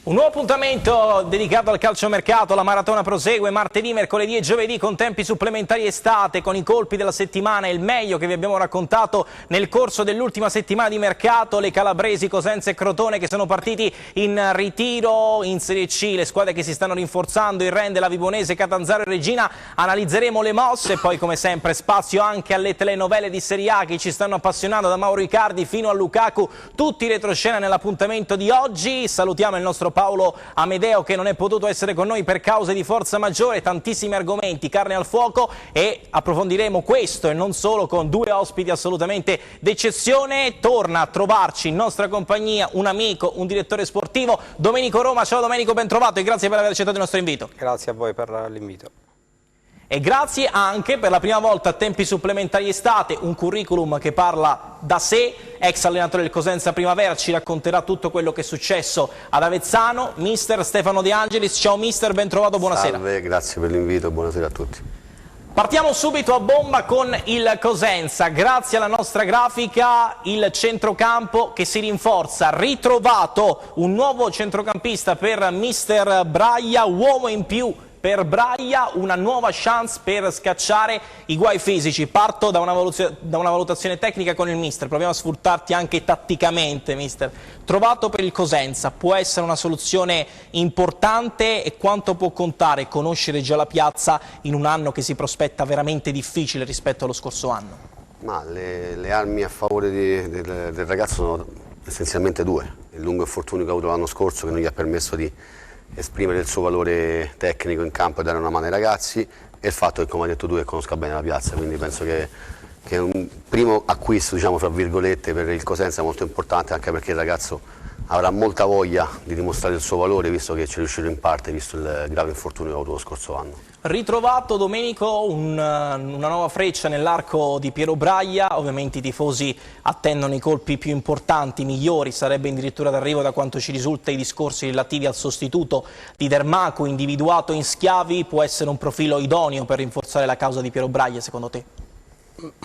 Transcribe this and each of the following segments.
Un nuovo appuntamento dedicato al calciomercato, la maratona prosegue martedì, mercoledì e giovedì con tempi supplementari estate, con i colpi della settimana e il meglio che vi abbiamo raccontato nel corso dell'ultima settimana di mercato, le calabresi, Cosenza e Crotone che sono partiti in ritiro in Serie C, le squadre che si stanno rinforzando, il Rende, la Vibonese, Catanzaro e Regina, analizzeremo le mosse e poi come sempre spazio anche alle telenovele di Serie A che ci stanno appassionando da Mauro Icardi fino a Lukaku, tutti retroscena nell'appuntamento di oggi. Salutiamo il nostro Paolo Amedeo che non è potuto essere con noi per cause di forza maggiore, tantissimi argomenti, carne al fuoco e approfondiremo questo e non solo con due ospiti assolutamente d'eccezione. Torna a trovarci in nostra compagnia un amico, un direttore sportivo, Domenico Roma. Ciao Domenico, ben trovato e grazie per aver accettato il nostro invito. Grazie a voi per l'invito. E grazie anche per la prima volta a tempi supplementari estate, un curriculum che parla da sé, ex allenatore del Cosenza Primavera, ci racconterà tutto quello che è successo ad Avezzano, mister Stefano De Angelis. Ciao mister, ben trovato, buonasera. Salve, grazie per l'invito, buonasera a tutti. Partiamo subito a bomba con il Cosenza, grazie alla nostra grafica il centrocampo che si rinforza, ritrovato un nuovo centrocampista per mister Braia, uomo in più per Braia, una nuova chance per scacciare i guai fisici. Parto da una valutazione tecnica con il mister, proviamo a sfruttarti anche tatticamente mister. Trovato per il Cosenza, può essere una soluzione importante e quanto può contare conoscere già la piazza in un anno che si prospetta veramente difficile rispetto allo scorso anno? Ma le armi a favore del ragazzo sono essenzialmente due: il lungo infortunio che ha avuto l'anno scorso che non gli ha permesso di esprimere il suo valore tecnico in campo e dare una mano ai ragazzi, e il fatto che, come hai detto tu, che conosca bene la piazza, quindi penso che è un primo acquisto, diciamo fra virgolette, per il Cosenza molto importante, anche perché il ragazzo avrà molta voglia di dimostrare il suo valore, visto che ci è riuscito in parte, visto il grave infortunio che ha avuto lo scorso anno. Ritrovato Domenico una nuova freccia nell'arco di Piero Braia, ovviamente i tifosi attendono i colpi più importanti, migliori, sarebbe addirittura d'arrivo da quanto ci risulta i discorsi relativi al sostituto di Dermaco individuato in Schiavi. Può essere un profilo idoneo per rinforzare la causa di Piero Braia secondo te?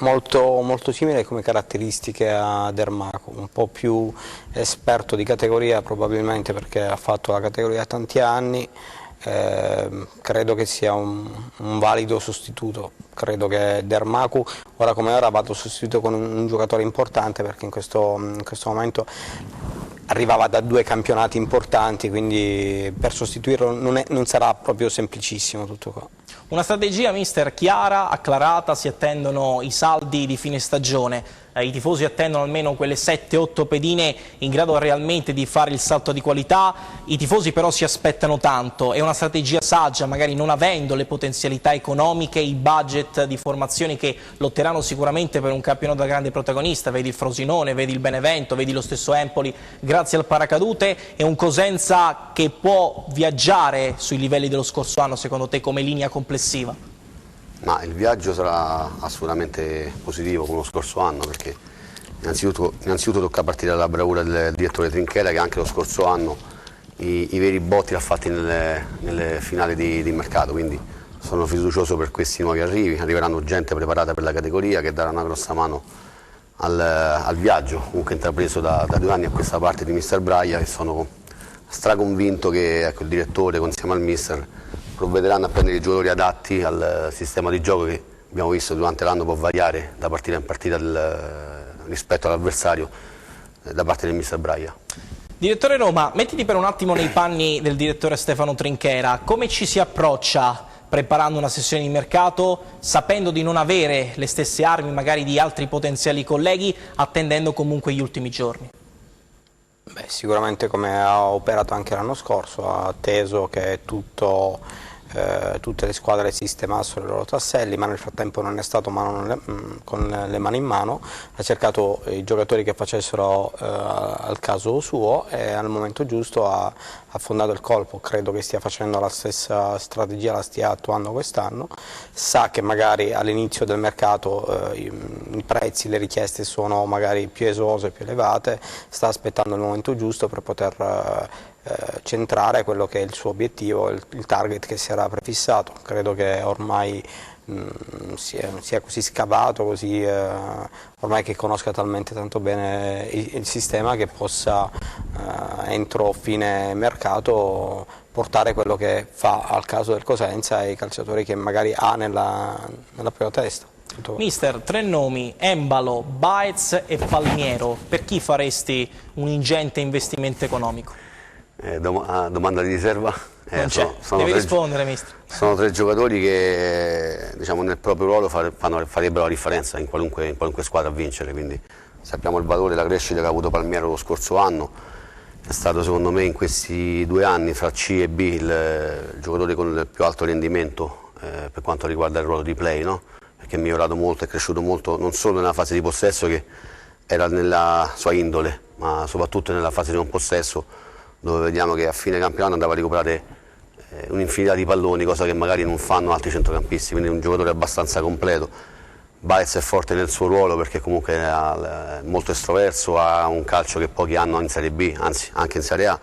Molto simile come caratteristiche a Dermaco, un po' più esperto di categoria probabilmente perché ha fatto la categoria tanti anni. Credo che sia un valido sostituto, credo che Dermaco ora come ora vada sostituito con un giocatore importante, perché in questo momento arrivava da due campionati importanti, quindi per sostituirlo non sarà proprio semplicissimo tutto qua. Una strategia mister chiara, acclarata, si attendono i saldi di fine stagione. I tifosi attendono almeno quelle 7-8 pedine in grado realmente di fare il salto di qualità, i tifosi però si aspettano tanto, è una strategia saggia, magari non avendo le potenzialità economiche, i budget di formazioni che lotteranno sicuramente per un campionato da grande protagonista, vedi il Frosinone, vedi il Benevento, vedi lo stesso Empoli, grazie al paracadute. È un Cosenza che può viaggiare sui livelli dello scorso anno secondo te come linea complessiva? Ma il viaggio sarà assolutamente positivo come lo scorso anno, perché innanzitutto tocca partire dalla bravura del direttore Trinchera, che anche lo scorso anno i veri botti li ha fatti nelle finali di mercato, quindi sono fiducioso per questi nuovi arrivi. Arriveranno gente preparata per la categoria che darà una grossa mano al viaggio comunque intrapreso da 2 anni a questa parte di mister Braia, e sono straconvinto che il direttore insieme al mister provvederanno a prendere i giocatori adatti al sistema di gioco che abbiamo visto durante l'anno può variare da partita in partita rispetto all'avversario da parte del mister Braia. Direttore Roma, mettiti per un attimo nei panni del direttore Stefano Trinchera. Come ci si approccia preparando una sessione di mercato, sapendo di non avere le stesse armi magari di altri potenziali colleghi, attendendo comunque gli ultimi giorni? Beh, sicuramente come ha operato anche l'anno scorso, ha atteso che tutte le squadre sistemassero i loro tasselli, ma nel frattempo non è stato con le mani in mano, ha cercato i giocatori che facessero al caso suo e al momento giusto ha affondato il colpo. Credo che stia facendo la stessa strategia, la stia attuando quest'anno, sa che magari all'inizio del mercato i prezzi, le richieste sono magari più esose, più elevate, sta aspettando il momento giusto per poter centrare quello che è il suo obiettivo, il target che si era prefissato. Credo che ormai sia così scavato, ormai che conosca talmente tanto bene il sistema che possa entro fine mercato portare quello che fa al caso del Cosenza e i calciatori che magari ha nella propria testa. Mister, 3 nomi: Embalo, Baez e Palmiero. Per chi faresti un ingente investimento economico? Domanda di riserva? Non c'è, devi rispondere, mister. Sono 3 giocatori che, diciamo, nel proprio ruolo farebbero la differenza in qualunque squadra a vincere, quindi sappiamo il valore e la crescita che ha avuto Palmiero lo scorso anno. È stato, secondo me, in questi 2 anni fra C e B il giocatore con il più alto rendimento per quanto riguarda il ruolo di play, no? Perché è migliorato molto, è cresciuto molto, non solo nella fase di possesso, che era nella sua indole, ma soprattutto nella fase di non possesso, dove vediamo che a fine campionato andava a recuperare un'infinità di palloni, cosa che magari non fanno altri centrocampisti, quindi è un giocatore abbastanza completo. Baez è forte nel suo ruolo perché comunque è molto estroverso, ha un calcio che pochi hanno in Serie B, anzi anche in Serie A,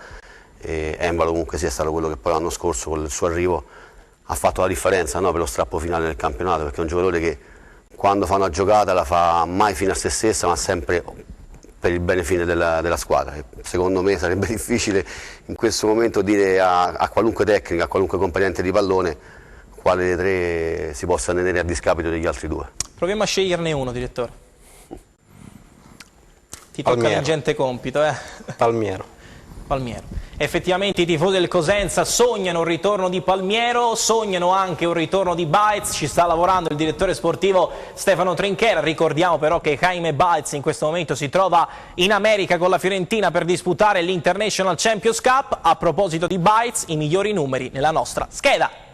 e Embalo comunque sia stato quello che poi l'anno scorso con il suo arrivo ha fatto la differenza, no, per lo strappo finale del campionato, perché è un giocatore che quando fa una giocata la fa mai fino a se stessa, ma sempre per il bene fine della squadra. E secondo me sarebbe difficile in questo momento dire a qualunque tecnica, a qualunque componente di pallone, quale dei 3 si possa tenere a discapito degli altri 2. Proviamo a sceglierne uno, direttore. Ti tocca l'ingente compito, Palmiero. Effettivamente i tifosi del Cosenza sognano il ritorno di Palmiero, sognano anche un ritorno di Baez. Ci sta lavorando il direttore sportivo Stefano Trinchera. Ricordiamo però che Jaime Baez in questo momento si trova in America con la Fiorentina per disputare l'International Champions Cup. A proposito di Baez, i migliori numeri nella nostra scheda.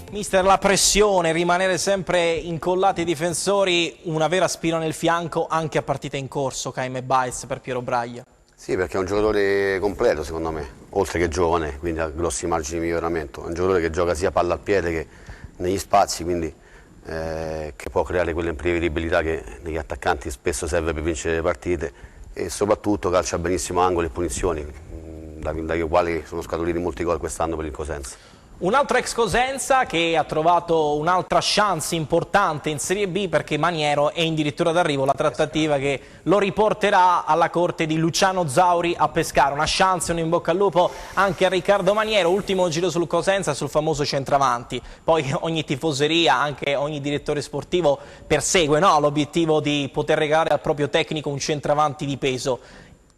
Mister, la pressione, rimanere sempre incollati ai difensori, una vera spina nel fianco anche a partita in corso, Jaime Baez per Piero Braglia. Sì, perché è un giocatore completo secondo me, oltre che giovane, quindi ha grossi margini di miglioramento. È un giocatore che gioca sia palla al piede che negli spazi, quindi che può creare quell'imprevedibilità che negli attaccanti spesso serve per vincere le partite, e soprattutto calcia benissimo angoli e punizioni, dai quali sono scaturiti molti gol quest'anno per il Cosenza. Un altro ex Cosenza che ha trovato un'altra chance importante in Serie B, perché Maniero è addirittura d'arrivo la trattativa che lo riporterà alla corte di Luciano Zauri a Pescara. Una chance, un in bocca al lupo anche a Riccardo Maniero. Ultimo giro sul Cosenza, sul famoso centravanti. Poi ogni tifoseria, anche ogni direttore sportivo persegue, no, l'obiettivo di poter regalare al proprio tecnico un centravanti di peso.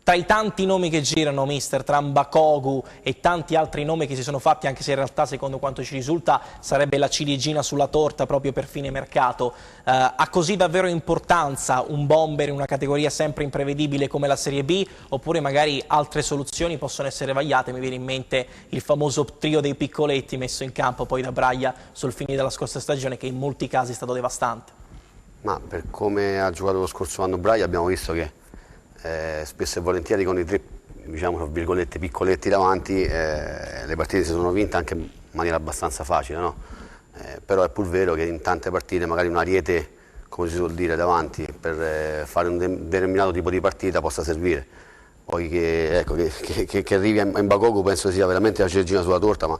Tra i tanti nomi che girano, mister, tra Mbakogu e tanti altri nomi che si sono fatti, anche se in realtà secondo quanto ci risulta sarebbe la ciliegina sulla torta proprio per fine mercato, ha così davvero importanza un bomber in una categoria sempre imprevedibile come la Serie B, oppure magari altre soluzioni possono essere vagliate? Mi viene in mente il famoso trio dei piccoletti messo in campo poi da Braglia sul finire della scorsa stagione, che in molti casi è stato devastante. Ma per come ha giocato lo scorso anno Braglia abbiamo visto che spesso e volentieri con i 3, diciamo, tra virgolette, piccoletti davanti le partite si sono vinte anche in maniera abbastanza facile, no? Però è pur vero che in tante partite magari un ariete, come si suol dire, davanti per fare un determinato tipo di partita possa servire. Poi che arrivi a Mbakogu penso sia veramente la ciliegina sulla torta, ma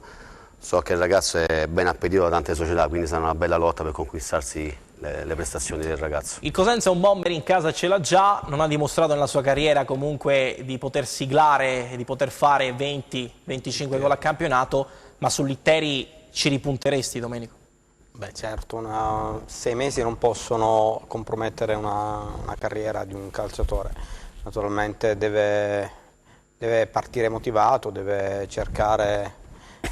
so che il ragazzo è ben appetito da tante società, quindi sarà una bella lotta per conquistarsi le prestazioni del ragazzo. Il Cosenza un bomber in casa ce l'ha già, non ha dimostrato nella sua carriera comunque di poter siglare e di poter fare 20-25 gol a campionato, ma sull'Itteri ci ripunteresti, Domenico? Beh certo, 6 mesi non possono compromettere una carriera di un calciatore. Naturalmente deve partire motivato, deve cercare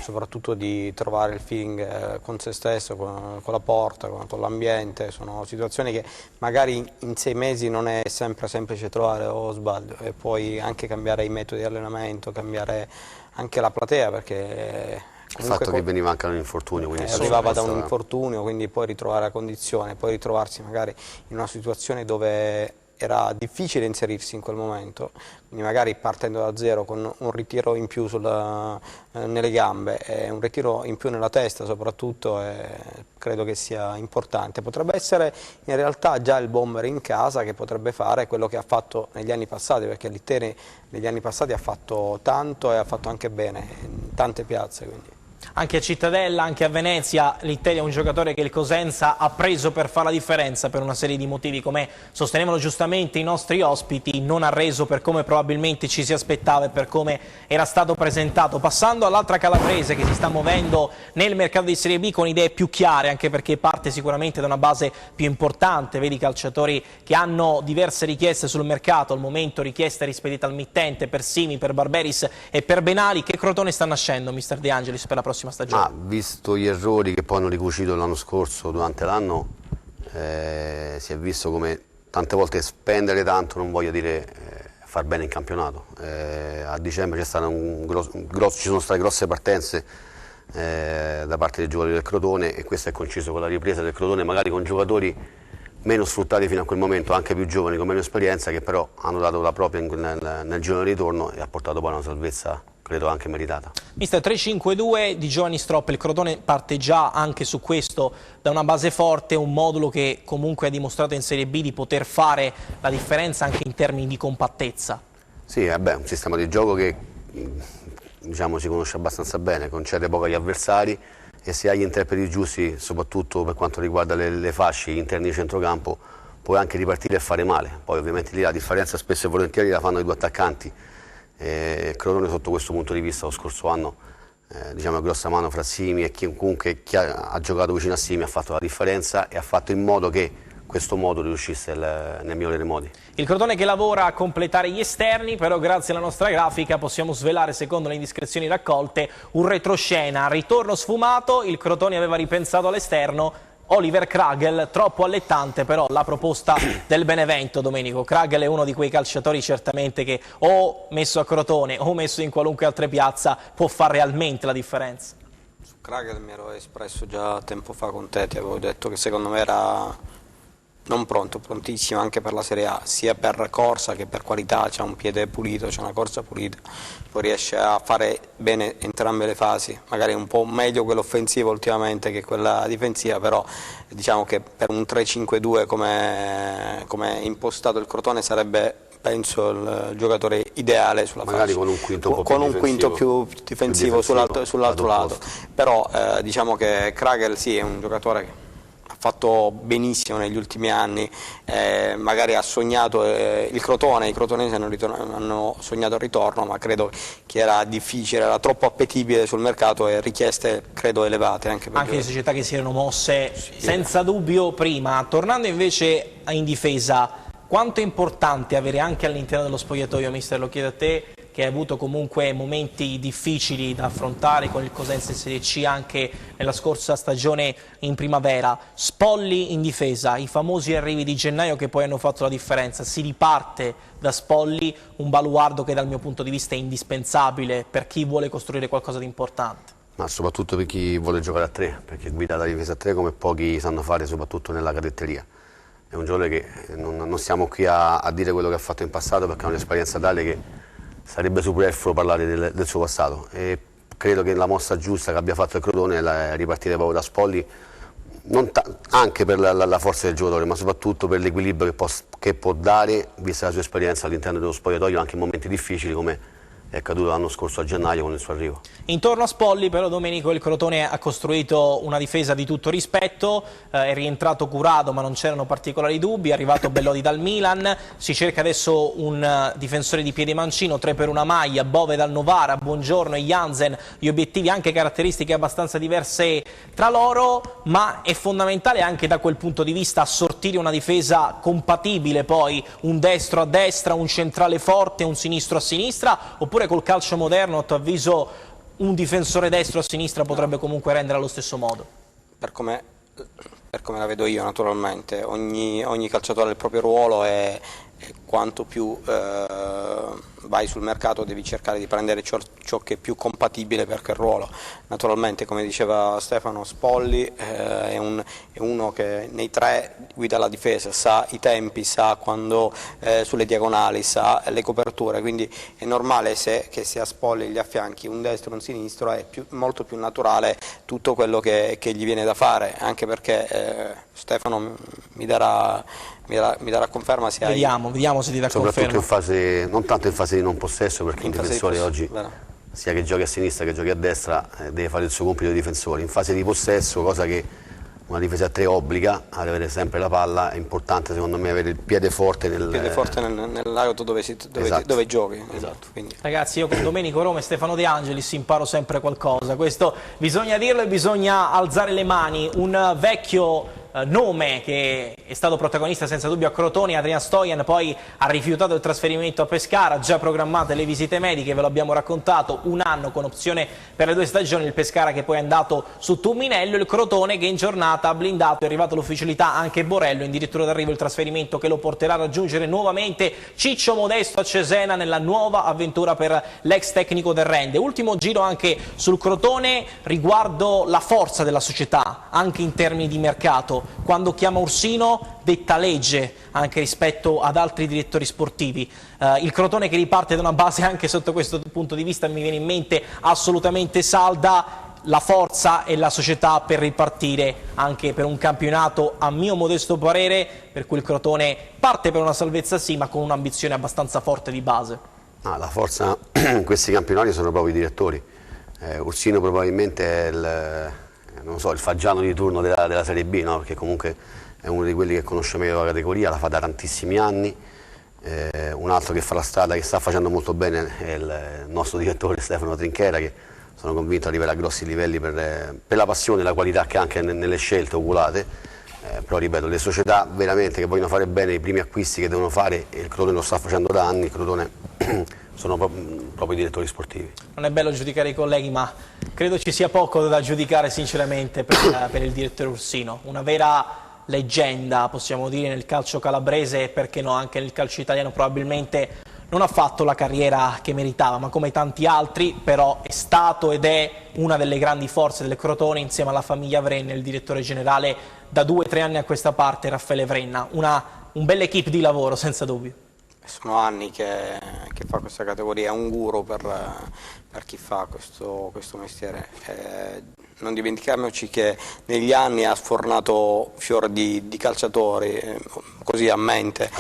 soprattutto di trovare il feeling con se stesso, con la porta, con l'ambiente. Sono situazioni che magari in 6 mesi non è sempre semplice trovare, o sbaglio, e poi anche cambiare i metodi di allenamento, cambiare anche la platea, perché il fatto che veniva anche un infortunio, quindi arrivava da un infortunio, quindi poi ritrovare la condizione, poi ritrovarsi magari in una situazione dove era difficile inserirsi in quel momento, quindi magari partendo da zero con un ritiro in più nelle gambe e un ritiro in più nella testa soprattutto, credo che sia importante. Potrebbe essere in realtà già il bomber in casa che potrebbe fare quello che ha fatto negli anni passati, perché Litteri negli anni passati ha fatto tanto e ha fatto anche bene in tante piazze. Quindi. Anche a Cittadella, anche a Venezia, Litteri è un giocatore che il Cosenza ha preso per fare la differenza per una serie di motivi, come sostenevano giustamente i nostri ospiti, non ha reso per come probabilmente ci si aspettava e per come era stato presentato. Passando all'altra calabrese che si sta muovendo nel mercato di Serie B con idee più chiare, anche perché parte sicuramente da una base più importante, vedi calciatori che hanno diverse richieste sul mercato, al momento richieste rispedite al mittente per Simi, per Barberis e per Benali. Che Crotone sta nascendo, mister De Angelis, per la prossima stagione? Visto gli errori che poi hanno ricucito l'anno scorso durante l'anno, si è visto come tante volte spendere tanto non voglia dire far bene in campionato. A dicembre ci sono state grosse partenze da parte dei giocatori del Crotone, e questo è coinciso con la ripresa del Crotone, magari con giocatori meno sfruttati fino a quel momento, anche più giovani con meno esperienza, che però hanno dato la propria nel giro di ritorno e ha portato poi a una salvezza credo anche meritata. Mister, 3-5-2 di Giovanni Stroppa, il Crotone parte già anche su questo da una base forte, un modulo che comunque ha dimostrato in Serie B di poter fare la differenza anche in termini di compattezza. Sì, è un sistema di gioco che diciamo, si conosce abbastanza bene, concede poco agli avversari, e se hai gli interpreti giusti, soprattutto per quanto riguarda le fasce, gli interni di centrocampo, puoi anche ripartire e fare male. Poi ovviamente lì la differenza spesso e volentieri la fanno i due attaccanti. Crotone sotto questo punto di vista lo scorso anno diciamo grossa mano fra Simi e chi ha giocato vicino a Simi ha fatto la differenza e ha fatto in modo che questo modulo riuscisse nel migliore dei modi. Il Crotone che lavora a completare gli esterni, però grazie alla nostra grafica possiamo svelare, secondo le indiscrezioni raccolte, un retroscena. Ritorno sfumato, il Crotone aveva ripensato all'esterno. Oliver Kragel, troppo allettante però la proposta del Benevento, Domenico. Kragel è uno di quei calciatori certamente che o messo a Crotone o messo in qualunque altra piazza può fare realmente la differenza. Su Kragel mi ero espresso già tempo fa con te, ti avevo detto che secondo me era non pronto, prontissimo anche per la Serie A, sia per corsa che per qualità, c'ha un piede pulito, c'ha una corsa pulita, poi riesce a fare bene entrambe le fasi, magari un po' meglio quella offensiva ultimamente che quella difensiva, però diciamo che per un 3-5-2 come impostato il Crotone sarebbe, penso, il giocatore ideale sulla magari fascia. Con un quinto, con un quinto più difensivo sull'altro lato, però diciamo che Kragel sì, è un giocatore che ha fatto benissimo negli ultimi anni, magari ha sognato il Crotone, i crotonesi hanno sognato il ritorno, ma credo che era difficile, era troppo appetibile sul mercato e richieste credo elevate. Anche le società che si erano mosse senza dubbio prima. Tornando invece in difesa, quanto è importante avere anche all'interno dello spogliatoio, mister, lo chiedo a te, che hai avuto comunque momenti difficili da affrontare con il Cosenza in Serie C anche nella scorsa stagione in primavera, Spolli in difesa, i famosi arrivi di gennaio che poi hanno fatto la differenza. Si riparte da Spolli, un baluardo che dal mio punto di vista è indispensabile per chi vuole costruire qualcosa di importante. Ma soprattutto per chi vuole giocare a 3, perché guida la difesa a 3 come pochi sanno fare, soprattutto nella cadetteria. È un giocatore che non stiamo qui a dire quello che ha fatto in passato, perché ha un'esperienza tale che sarebbe superfluo parlare del suo passato, e credo che la mossa giusta che abbia fatto il Crotone è ripartire proprio da Spolli, anche per la forza del giocatore, ma soprattutto per l'equilibrio che può dare, vista la sua esperienza all'interno dello spogliatoio, anche in momenti difficili come è accaduto l'anno scorso a gennaio con il suo arrivo. Intorno a Spolli però, Domenico, il Crotone ha costruito una difesa di tutto rispetto, è rientrato Curado ma non c'erano particolari dubbi, è arrivato Bellodi dal Milan, si cerca adesso un difensore di piede mancino, 3 per una maglia, Bove dal Novara, Buongiorno e Jansen, gli obiettivi anche caratteristiche abbastanza diverse tra loro, ma è fondamentale anche da quel punto di vista assortire una difesa compatibile, poi un destro a destra, un centrale forte, un sinistro a sinistra, oppure col calcio moderno, a tuo avviso, un difensore destro a sinistra potrebbe comunque rendere allo stesso modo? Per come la vedo io, naturalmente, ogni calciatore ha il proprio ruolo e quanto più vai sul mercato devi cercare di prendere ciò che è più compatibile per quel ruolo. Naturalmente, come diceva Stefano, Spolli è uno che nei tre guida la difesa, sa i tempi, sa quando sulle diagonali, sa le coperture, quindi è normale che sia Spolli gli affianchi un destro e un sinistro, è molto più naturale tutto quello che gli viene da fare, anche perché Stefano mi darà conferma se vediamo se ti dà soprattutto conferma. in fase, non tanto in fase di non possesso, perché un difensore oggi, vero. sia che giochi a sinistra che giochi a destra, deve fare il suo compito di difensore. In fase di possesso, cosa che una difesa a tre obbliga ad avere sempre la palla, è importante secondo me avere il piede forte nell'area dove esatto. giochi. Esatto. Quindi. Ragazzi, io con Domenico Roma e Stefano De Angelis imparo sempre qualcosa, questo bisogna dirlo e bisogna alzare le mani. Un vecchio nome che è stato protagonista senza dubbio a Crotone, Adrian Stojan, poi ha rifiutato il trasferimento a Pescara, già programmate le visite mediche, ve lo abbiamo raccontato, un anno con opzione per le 2 stagioni, il Pescara che poi è andato su Tumminello, il Crotone che in giornata ha blindato, è arrivata l'ufficialità anche Borello, addirittura d'arrivo il trasferimento che lo porterà a raggiungere nuovamente Ciccio Modesto a Cesena nella nuova avventura per l'ex tecnico del Rende. Ultimo giro anche sul Crotone riguardo la forza della società, anche in termini di mercato. Quando chiama Ursino detta legge anche rispetto ad altri direttori sportivi. Il Crotone che riparte da una base anche sotto questo punto di vista mi viene in mente assolutamente salda, la forza e la società per ripartire anche per un campionato, a mio modesto parere, per cui il Crotone parte per una salvezza sì, ma con un'ambizione abbastanza forte di base. La forza in questi campionati sono proprio i direttori. Ursino probabilmente è il Faggiano di turno della Serie B, no? Perché comunque è uno di quelli che conosce meglio la categoria, la fa da tantissimi anni. Un altro che fa la strada, che sta facendo molto bene, è il nostro direttore Stefano Trinchera, che sono convinto arriverà a grossi livelli per la passione e la qualità che ha anche nelle scelte oculate. Però ripeto, le società veramente che vogliono fare bene i primi acquisti che devono fare, e il Crotone lo sta facendo da anni, il Crotone sono proprio i direttori sportivi. Non è bello giudicare i colleghi, ma credo ci sia poco da giudicare sinceramente per il direttore Ursino. Una vera leggenda, possiamo dire, nel calcio calabrese e perché no anche nel calcio italiano. Probabilmente non ha fatto la carriera che meritava, ma come tanti altri però è stato ed è una delle grandi forze del Crotone insieme alla famiglia Vrenna, il direttore generale da 2 o 3 anni a questa parte, Raffaele Vrenna. Un bel equipe di lavoro senza dubbio. Sono anni che fa questa categoria, è un guru per chi fa questo mestiere. Non dimentichiamoci che negli anni ha sfornato fior di calciatori, così a mente,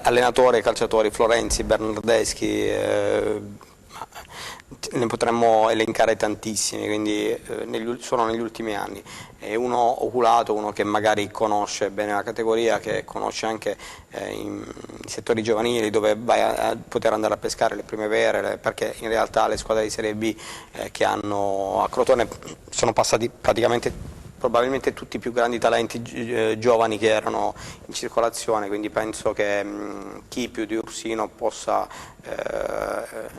allenatori e calciatori, Florenzi, Bernardeschi, ne potremmo elencare tantissimi, quindi solo negli ultimi anni. È uno oculato, uno che magari conosce bene la categoria, che conosce anche i settori giovanili dove vai a poter andare a pescare le prime vere, perché in realtà le squadre di Serie B che hanno a Crotone sono passati praticamente probabilmente tutti i più grandi talenti giovani che erano in circolazione, quindi penso che chi più di Ursino possa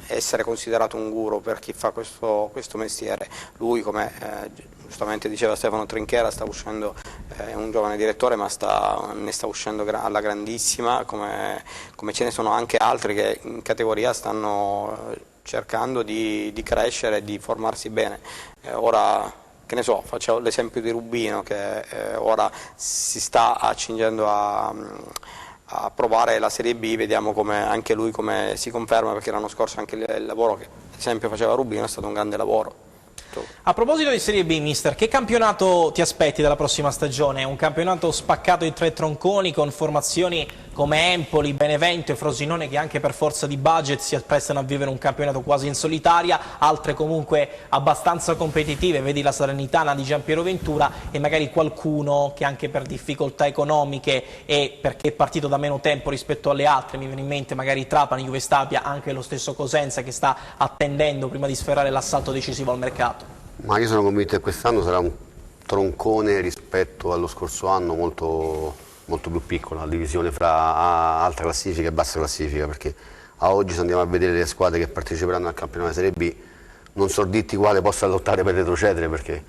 essere considerato un guru per chi fa questo mestiere. Lui, come giustamente diceva Stefano Trinchera, sta uscendo, è un giovane direttore, ma ne sta uscendo alla grandissima, come ce ne sono anche altri che in categoria stanno cercando di crescere e di formarsi bene. Ora, che ne so, faccio l'esempio di Rubino che ora si sta accingendo a provare la Serie B, vediamo anche lui come si conferma, perché l'anno scorso anche il lavoro che ad esempio faceva Rubino è stato un grande lavoro. A proposito di Serie B, mister, che campionato ti aspetti dalla prossima stagione? Un campionato spaccato in 3 tronconi con formazioni come Empoli, Benevento e Frosinone che anche per forza di budget si apprestano a vivere un campionato quasi in solitaria, altre comunque abbastanza competitive, vedi la Salernitana di Giampiero Ventura, e magari qualcuno che anche per difficoltà economiche e perché è partito da meno tempo rispetto alle altre, mi viene in mente magari Trapani, Juve Stabia, anche lo stesso Cosenza che sta attendendo prima di sferrare l'assalto decisivo al mercato. Ma io sono convinto che quest'anno sarà un troncone rispetto allo scorso anno molto più piccola, la divisione fra alta classifica e bassa classifica, perché a oggi se andiamo a vedere le squadre che parteciperanno al campionato Serie B non so dirti quale possa lottare per retrocedere, perché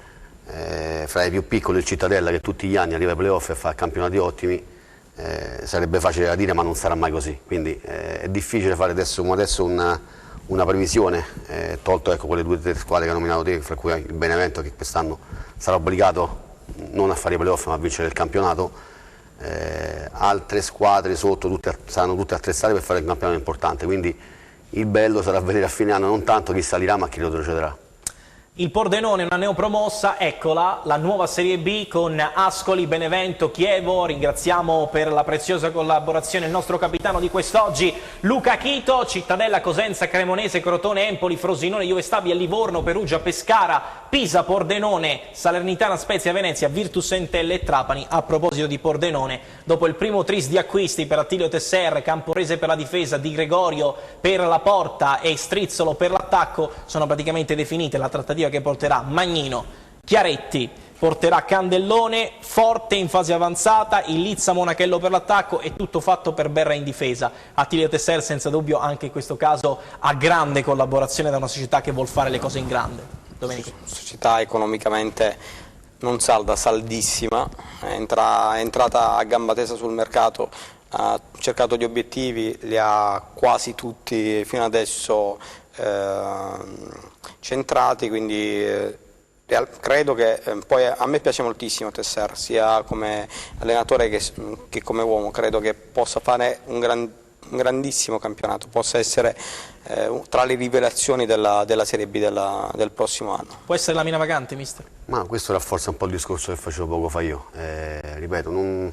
fra i più piccoli il Cittadella, che tutti gli anni arriva ai playoff e fa campionati ottimi, sarebbe facile da dire, ma non sarà mai così, quindi è difficile fare adesso una previsione, tolto ecco, quelle 2 o 3 squadre che ha nominato te, fra cui il Benevento, che quest'anno sarà obbligato non a fare i playoff ma a vincere il campionato. Altre squadre sotto saranno tutte attrezzate per fare un campionato importante, quindi il bello sarà vedere a fine anno non tanto chi salirà ma chi retrocederà. Il Pordenone, una neopromossa, eccola, la nuova Serie B con Ascoli, Benevento, Chievo. Ringraziamo per la preziosa collaborazione il nostro capitano di quest'oggi, Luca Chito. Cittadella, Cosenza, Cremonese, Crotone, Empoli, Frosinone, Juve Stabia, Livorno, Perugia, Pescara, Pisa, Pordenone, Salernitana, Spezia, Venezia, Virtus Entelle e Trapani. A proposito di Pordenone, dopo il primo tris di acquisti per Attilio Tesser, Camporese per la difesa, Di Gregorio per la porta e Strizzolo per l'attacco, sono praticamente definite. La trattativa che porterà Magnino, Chiaretti, porterà Candellone, Forte in fase avanzata, Illizza, Monachello per l'attacco e tutto fatto per Berra in difesa. Attilio Tesser senza dubbio anche in questo caso ha grande collaborazione da una società che vuol fare le cose in grande. Domenico. Società economicamente non salda, saldissima, è entrata a gamba tesa sul mercato, ha cercato gli obiettivi, li ha quasi tutti fino adesso centrati, quindi credo che poi a me piace moltissimo Tesser, sia come allenatore che come uomo. Credo che possa fare un grandissimo campionato, possa essere tra le rivelazioni della Serie B del prossimo anno. Può essere la mina vacante, mister? Ma questo rafforza un po' il discorso che facevo poco fa io. Ripeto, non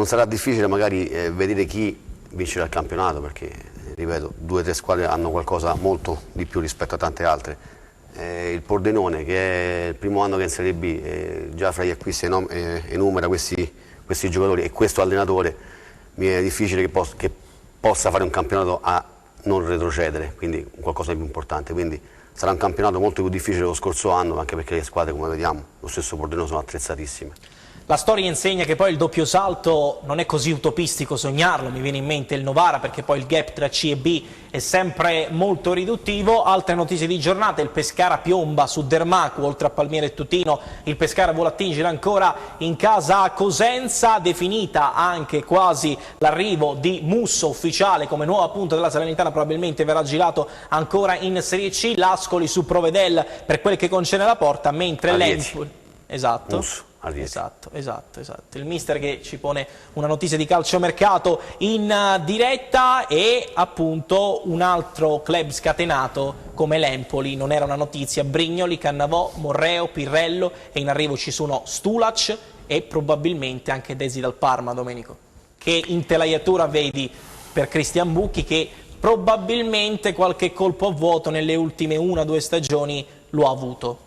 sarà difficile magari vedere chi vincerà il campionato, perché ripeto, 2 o 3 squadre hanno qualcosa molto di più rispetto a tante altre. Il Pordenone, che è il primo anno che è in Serie B, già fra gli acquisti enumera questi giocatori e questo allenatore, mi è difficile che possa fare un campionato a non retrocedere, quindi qualcosa di più importante. Quindi sarà un campionato molto più difficile dello scorso anno, anche perché le squadre, come vediamo, lo stesso Pordenone, sono attrezzatissime. La storia insegna che poi il doppio salto non è così utopistico sognarlo. Mi viene in mente il Novara, perché poi il gap tra C e B è sempre molto riduttivo. Altre notizie di giornata: il Pescara piomba su Dermacu, oltre a Palmieri e Tutino il Pescara vuole attingere ancora in casa a Cosenza. Definita anche quasi l'arrivo di Musso ufficiale come nuova punta della Salernitana, probabilmente verrà girato ancora in Serie C. L'Ascoli su Provedel per quel che concerne la porta, mentre l'Empoli... Esatto. Musso. Esatto. Il mister che ci pone una notizia di calciomercato in diretta, e appunto un altro club scatenato come l'Empoli. Non era una notizia: Brignoli, Cannavò, Morreo, Pirrello, e in arrivo ci sono Stulac e probabilmente anche Desi dal Parma. Domenico, che intelaiatura vedi per Cristian Bucchi, che probabilmente qualche colpo a vuoto nelle ultime 1 o 2 stagioni lo ha avuto?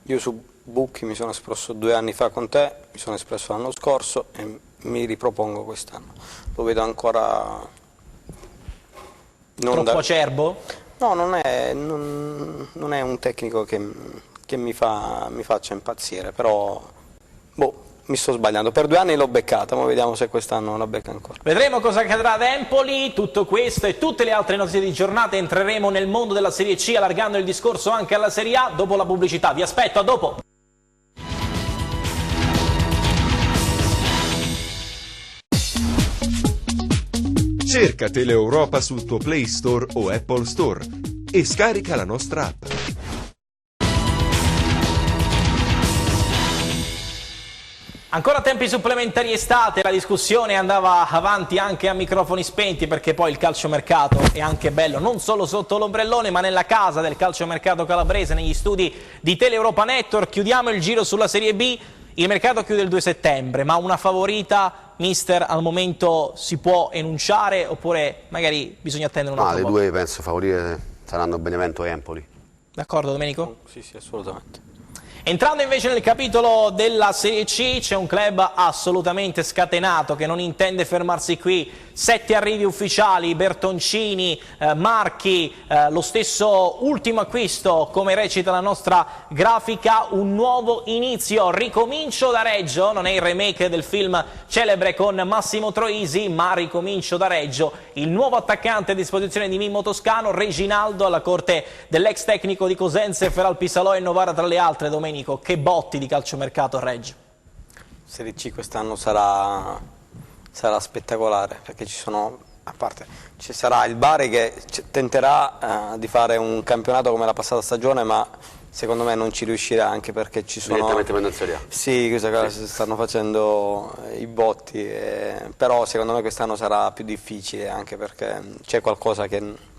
Io su Bucchi mi sono espresso 2 anni fa con te, mi sono espresso l'anno scorso e mi ripropongo quest'anno. Lo vedo ancora... Troppo acerbo? No, non è un tecnico che mi faccia impazzire, però mi sto sbagliando. Per 2 anni l'ho beccata, ma vediamo se quest'anno la becca ancora. Vedremo cosa accadrà ad Empoli. Tutto questo e tutte le altre notizie di giornata, entreremo nel mondo della Serie C, allargando il discorso anche alla Serie A dopo la pubblicità. Vi aspetto, a dopo! Cerca Teleeuropa sul tuo Play Store o Apple Store e scarica la nostra app. Ancora tempi supplementari estate, la discussione andava avanti anche a microfoni spenti, perché poi il calciomercato è anche bello non solo sotto l'ombrellone ma nella casa del calciomercato calabrese, negli studi di Teleeuropa Network. Chiudiamo il giro sulla Serie B. Il mercato chiude il 2 settembre, ma una favorita, mister, al momento si può enunciare, oppure magari bisogna attendere un altro po'? Le 2 penso favorite saranno Benevento e Empoli. D'accordo, Domenico? Sì, assolutamente. Entrando invece nel capitolo della Serie C, c'è un club assolutamente scatenato che non intende fermarsi qui. 7 arrivi ufficiali, Bertoncini, Marchi, lo stesso ultimo acquisto, come recita la nostra grafica, un nuovo inizio, ricomincio da Reggio, non è il remake del film celebre con Massimo Troisi, ma ricomincio da Reggio, il nuovo attaccante a disposizione di Mimmo Toscano, Reginaldo, alla corte dell'ex tecnico di Cosenza e Feralpi Salò e Novara tra le altre. Domenico, che botti di calciomercato a Reggio. Serie C quest'anno sarà spettacolare, perché ci sarà il Bari che tenterà di fare un campionato come la passata stagione, ma secondo me non ci riuscirà, anche perché ci sono... Direttamente in Serie A. Sì, si stanno facendo i botti, però secondo me quest'anno sarà più difficile, anche perché c'è qualcosa che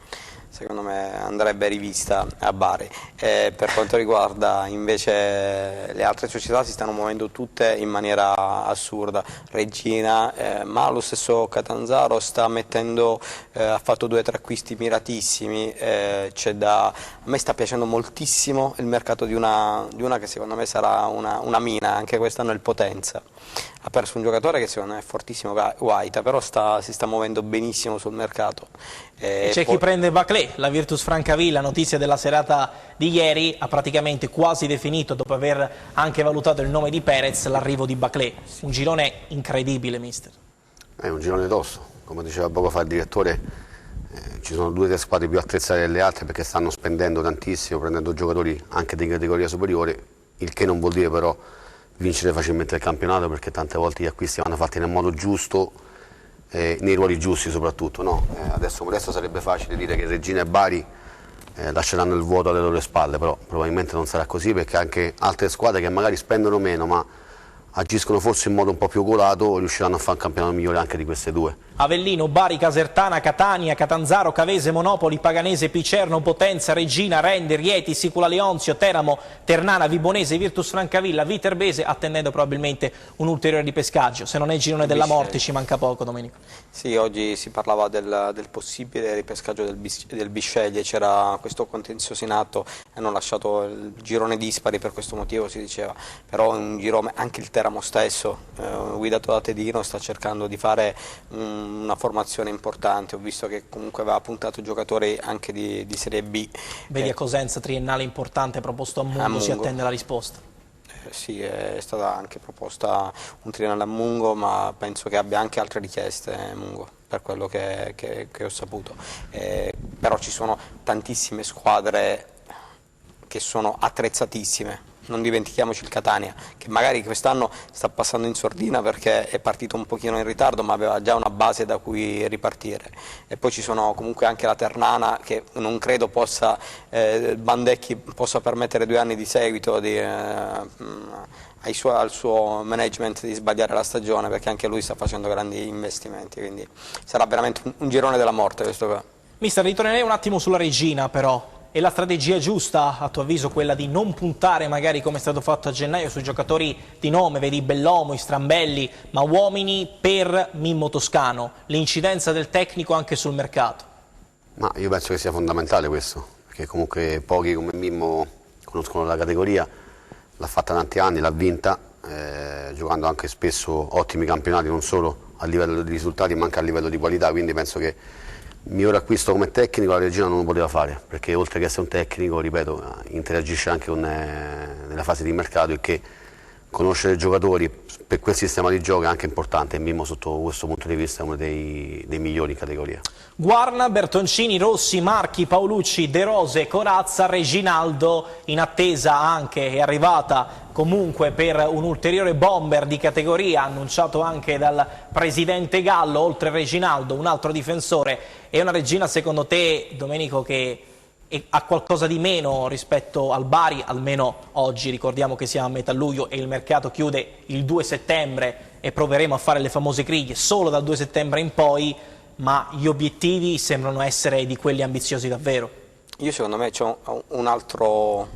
secondo me andrebbe rivista a Bari. Per quanto riguarda invece le altre società, si stanno muovendo tutte in maniera assurda. Regina, ma lo stesso Catanzaro ha fatto 2 o 3 acquisti miratissimi. A me sta piacendo moltissimo il mercato di una che secondo me sarà una mina, anche quest'anno, il Potenza. Ha perso un giocatore che secondo me è fortissimo, Guaita, però si sta muovendo benissimo sul mercato. C'è chi prende Baclé, la Virtus Francavilla, notizia della serata di ieri, ha praticamente quasi definito, dopo aver anche valutato il nome di Perez, l'arrivo di Baclé. Un girone incredibile, mister. È un girone tosto, come diceva poco fa il direttore, ci sono 2 o 3 squadre più attrezzate delle altre perché stanno spendendo tantissimo, prendendo giocatori anche di categoria superiore, il che non vuol dire però vincere facilmente il campionato, perché tante volte gli acquisti vanno fatti nel modo giusto, nei ruoli giusti soprattutto. No? Adesso sarebbe facile dire che Regina e Bari lasceranno il vuoto alle loro spalle, però probabilmente non sarà così, perché anche altre squadre che magari spendono meno ma agiscono forse in modo un po' più oculato riusciranno a fare un campionato migliore anche di queste 2. Avellino, Bari, Casertana, Catania, Catanzaro, Cavese, Monopoli, Paganese, Picerno, Potenza, Regina, Rende, Rieti, Sicula Leonzio, Teramo, Ternana, Vibonese, Virtus Francavilla, Viterbese, attendendo probabilmente un ulteriore ripescaggio. Se non è il girone della morte ci manca poco, Domenico. Sì, oggi si parlava del possibile ripescaggio del Bisceglie, c'era questo contenzioso in atto e hanno lasciato il girone dispari per questo motivo, si diceva, però un girone, anche il Teramo stesso, guidato da Tedino, sta cercando di fare una formazione importante. Ho visto che comunque aveva puntato giocatori anche di Serie B. Vedi a Cosenza, triennale importante proposto a Mungo, si attende la risposta. Sì, è stata anche proposta un triennale a Mungo, ma penso che abbia anche altre richieste Mungo, per quello che ho saputo. Però ci sono tantissime squadre che sono attrezzatissime. Non dimentichiamoci il Catania, che magari quest'anno sta passando in sordina perché è partito un pochino in ritardo, ma aveva già una base da cui ripartire. E poi ci sono comunque anche la Ternana, che non credo Bandecchi possa permettere 2 anni di seguito al suo management di sbagliare la stagione, perché anche lui sta facendo grandi investimenti, quindi sarà veramente un girone della morte questo qua. Mister, ritornerei un attimo sulla Regina però. È la strategia giusta, a tuo avviso, quella di non puntare magari come è stato fatto a gennaio su giocatori di nome, vedi Bellomo, i Strambelli, ma uomini per Mimmo Toscano, l'incidenza del tecnico anche sul mercato? Ma io penso che sia fondamentale questo, perché comunque pochi come Mimmo conoscono la categoria, l'ha fatta tanti anni, l'ha vinta, giocando anche spesso ottimi campionati, non solo a livello di risultati ma anche a livello di qualità, quindi penso che il miglior acquisto come tecnico la Regina non lo poteva fare, perché oltre che essere un tecnico, ripeto, interagisce anche nella fase di mercato, e che conoscere i giocatori per quel sistema di gioco è anche importante, e Mimmo sotto questo punto di vista è uno dei migliori in categoria. Guarna, Bertoncini, Rossi, Marchi, Paolucci, De Rose, Corazza, Reginaldo, in attesa anche, è arrivata comunque per un ulteriore bomber di categoria, annunciato anche dal presidente Gallo, oltre a Reginaldo, un altro difensore. È una Regina secondo te, Domenico, che ha qualcosa di meno rispetto al Bari, almeno oggi? Ricordiamo che siamo a metà luglio e il mercato chiude il 2 settembre e proveremo a fare le famose griglie solo dal 2 settembre in poi, ma gli obiettivi sembrano essere di quelli ambiziosi davvero. Io secondo me c'è un'altra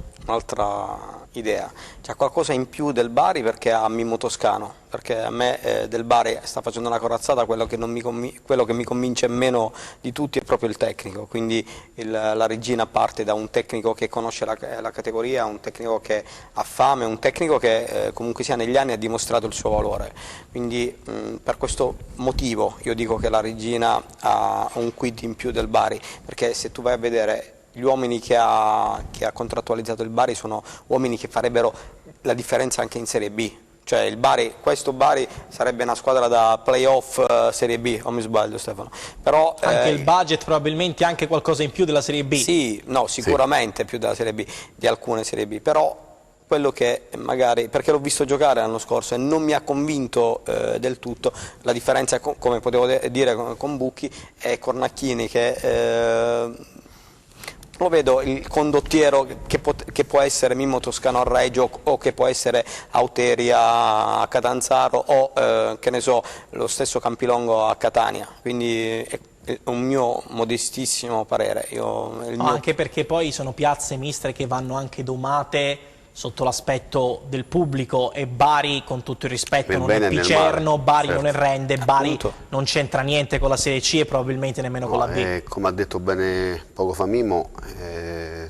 idea, c'è qualcosa in più del Bari perché ha Mimmo Toscano, perché a me del Bari sta facendo una corazzata, quello che mi convince meno di tutti è proprio il tecnico, quindi la Regina parte da un tecnico che conosce la categoria, un tecnico che ha fame, un tecnico che comunque sia negli anni ha dimostrato il suo valore, quindi per questo motivo io dico che la Regina ha un quid in più del Bari, perché se tu vai a vedere gli uomini che ha contrattualizzato il Bari sono uomini che farebbero la differenza anche in Serie B, cioè il Bari, questo Bari sarebbe una squadra da playoff Serie B, o mi sbaglio Stefano? Però, anche il budget probabilmente anche qualcosa in più della Serie B. Sì, no, sicuramente più della Serie B, di alcune Serie B, però quello che magari, perché l'ho visto giocare l'anno scorso e non mi ha convinto del tutto, la differenza come potevo dire con Bucchi e Cornacchini che lo vedo il condottiero che può essere Mimmo Toscano a Reggio o che può essere Auteri a Catanzaro o che ne so, lo stesso Campilongo a Catania, quindi è un mio modestissimo parere. Anche perché poi sono piazze mistere che vanno anche domate sotto l'aspetto del pubblico e Bari, con tutto il rispetto, non è Picerno, Bari non è Rende, Bari non c'entra niente con la Serie C e probabilmente nemmeno con la B. Come ha detto bene poco fa Mimmo,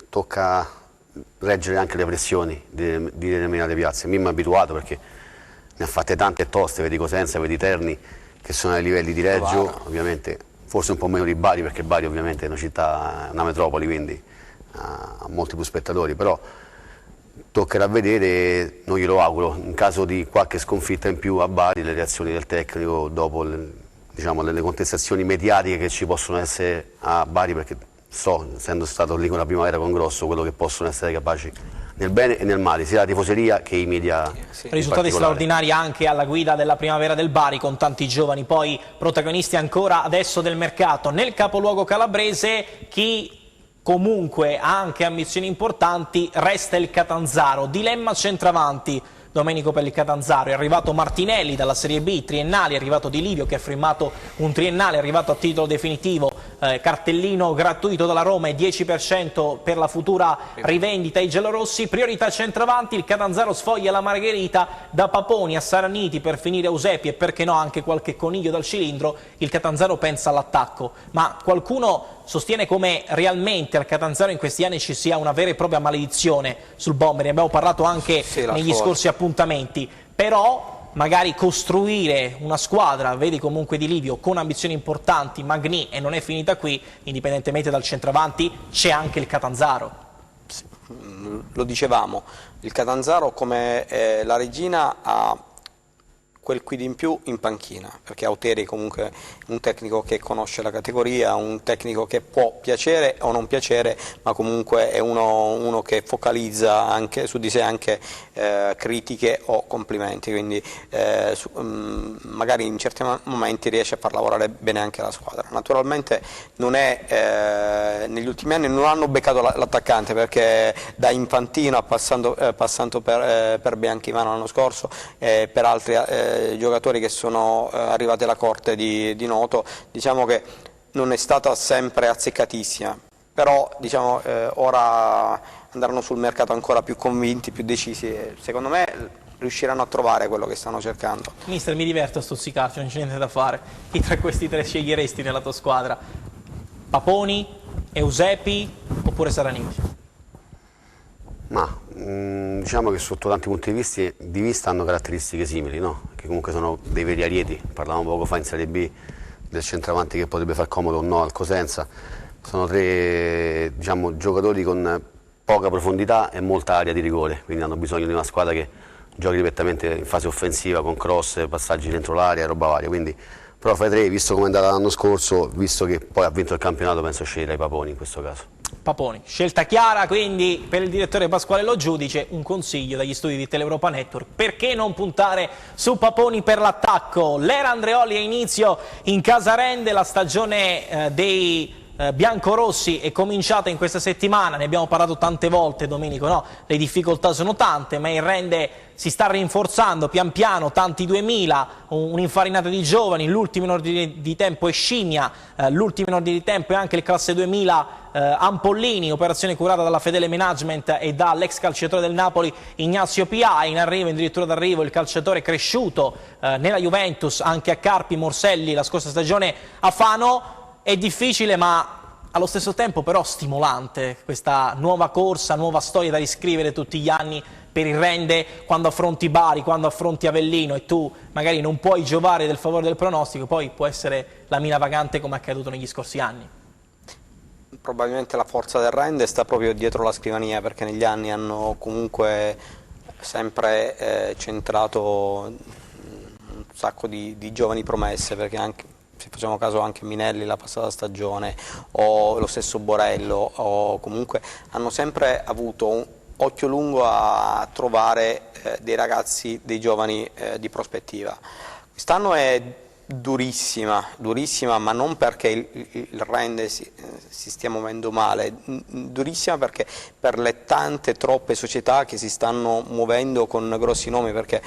tocca reggere anche le pressioni di determinate piazze. Mimmo è abituato perché ne ha fatte tante toste, vedi Cosenza, vedi Terni, che sono ai livelli di Reggio, ovviamente forse un po' meno di Bari, perché Bari ovviamente è una città, una metropoli, quindi ha molti più spettatori, però toccherà vedere, non glielo auguro, in caso di qualche sconfitta in più a Bari, le reazioni del tecnico dopo le contestazioni mediatiche che ci possono essere a Bari, perché so, essendo stato lì con la primavera con Grosso, quello che possono essere capaci nel bene e nel male, sia la tifoseria che i media. Risultati straordinari anche alla guida della primavera del Bari, con tanti giovani poi protagonisti ancora adesso del mercato. Nel capoluogo calabrese chi comunque ha anche ambizioni importanti resta il Catanzaro, dilemma centravanti. Domenico per il Catanzaro, è arrivato Martinelli dalla Serie B, triennale, è arrivato Di Livio che ha firmato un triennale, è arrivato a titolo definitivo, cartellino gratuito dalla Roma e 10% per la futura rivendita ai giallorossi. Priorità centravanti, il Catanzaro sfoglia la Margherita, da Paponi a Saraniti per finire Eusepi e perché no anche qualche coniglio dal cilindro. Il Catanzaro pensa all'attacco, ma qualcuno sostiene come realmente al Catanzaro in questi anni ci sia una vera e propria maledizione sul bomber, ne abbiamo parlato anche negli scorsi appuntamenti, però magari costruire una squadra, vedi comunque Di Livio, con ambizioni importanti, Magni, e non è finita qui, indipendentemente dal centravanti, c'è anche il Catanzaro. Sì, lo dicevamo, il Catanzaro come la Regina ha quel quid in più in panchina, perché Auteri comunque è un tecnico che conosce la categoria, un tecnico che può piacere o non piacere, ma comunque è uno che focalizza anche su di sé anche critiche o complimenti, quindi magari in certi momenti riesce a far lavorare bene anche la squadra. Naturalmente non è, negli ultimi anni non hanno beccato l'attaccante, perché da Infantino passando per Bianchimano l'anno scorso e per altri giocatori che sono arrivati alla corte di Noto, diciamo che non è stata sempre azzeccatissima, però diciamo, ora andranno sul mercato ancora più convinti, più decisi e secondo me riusciranno a trovare quello che stanno cercando. Mister, mi diverto a stuzzicarci, non c'è niente da fare. Chi tra questi tre sceglieresti nella tua squadra? Paponi, Eusepi oppure Saraniti? Ma diciamo che sotto tanti punti di vista hanno caratteristiche simili, no? Che comunque sono dei veri arieti. Parlavamo poco fa in Serie B del centravanti che potrebbe far comodo o no al Cosenza. Sono tre, diciamo, giocatori con poca profondità e molta area di rigore, quindi hanno bisogno di una squadra che giochi direttamente in fase offensiva con cross, passaggi dentro l'area e roba varia. Quindi, però fra i tre, visto come è andata l'anno scorso, visto che poi ha vinto il campionato, penso sceglierei Paponi in questo caso. Paponi, scelta chiara quindi per il direttore Pasquale Lo Giudice, un consiglio dagli studi di Teleuropa Network: perché non puntare su Paponi per l'attacco? L'era Andreoli a inizio in casa Rende, la stagione dei biancorossi è cominciata in questa settimana, ne abbiamo parlato tante volte, Domenico, no? Le difficoltà sono tante, ma il Rende si sta rinforzando pian piano, tanti 2000, un'infarinata di giovani, l'ultimo in ordine di tempo è Scimmia, l'ultimo in ordine di tempo è anche il classe 2000 Ampollini, operazione curata dalla Fedele Management e dall'ex calciatore del Napoli Ignazio Pia, in arrivo, addirittura d'arrivo, il calciatore cresciuto nella Juventus, anche a Carpi, Morselli, la scorsa stagione a Fano. È difficile ma allo stesso tempo però stimolante questa nuova corsa, nuova storia da riscrivere tutti gli anni per il Rende quando affronti Bari, quando affronti Avellino e tu magari non puoi giovare del favore del pronostico, poi può essere la mina vagante come è accaduto negli scorsi anni. Probabilmente la forza del Rende sta proprio dietro la scrivania, perché negli anni hanno comunque sempre centrato un sacco di giovani promesse, perché anche, se facciamo caso, anche Minelli la passata stagione o lo stesso Borello, o comunque hanno sempre avuto un occhio lungo a trovare dei ragazzi, dei giovani di prospettiva. Quest'anno è durissima, ma non perché il Rende si stia muovendo male, durissima perché per le tante, troppe società che si stanno muovendo con grossi nomi, perché